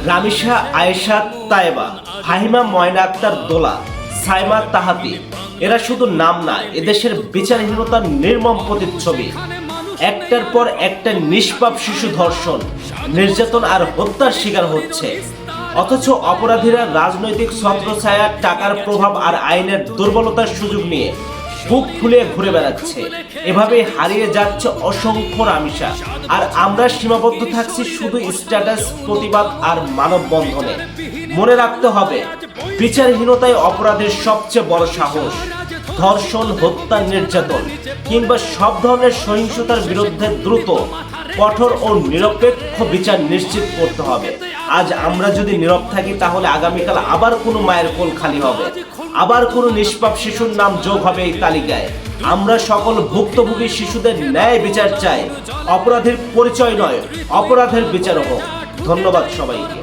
রামিসা, আয়েশা, তায়েবা, ফাহিমা, ময়না আক্তার, দোলা, সাইমা, তাহাতি, এরা শুধু নাম না, এদেশের বিচারহীনতার নির্মম প্রতিচ্ছবি। একটার পর একটা নিষ্পাপ শিশু ধর্ষণ, নির্যাতন আর হত্যার শিকার হচ্ছে, অথচ অপরাধীরা রাজনৈতিক ছত্রছায়া, টাকার প্রভাব আর আইনের দুর্বলতার সুযোগ নিয়ে বুক ফুলিয়ে ঘুরে বেড়াচ্ছে। এভাবে হারিয়ে যাচ্ছে অসংখ্য রামিসা, আর আমরা সীমাবদ্ধ থাকছি শুধু স্ট্যাটাস, প্রতিবাদ আর মানববন্ধনে। মনে রাখতে হবে, বিচারহীনতাই অপরাধের সবচেয়ে বড় সাহস। ধর্ষণ, হত্যা, নির্যাতন কিংবা সব ধরনের সহিংসতার বিরুদ্ধে দ্রুত, কঠোর ও নিরপেক্ষ বিচার নিশ্চিত করতে হবে। আজ আমরা যদি নীরব থাকি, তাহলে আগামীকাল আবার কোনো মায়ের কোল খালি হবে, আবার কোনো নিষ্পাপ শিশুর নাম যোগ হবে এই তালিকায়। আমরা সকল ভুক্তভোগী শিশুদের ন্যায় বিচার চাই। অপরাধীর পরিচয় নয়, অপরাধের বিচার হোক। ধন্যবাদ সবাইকে।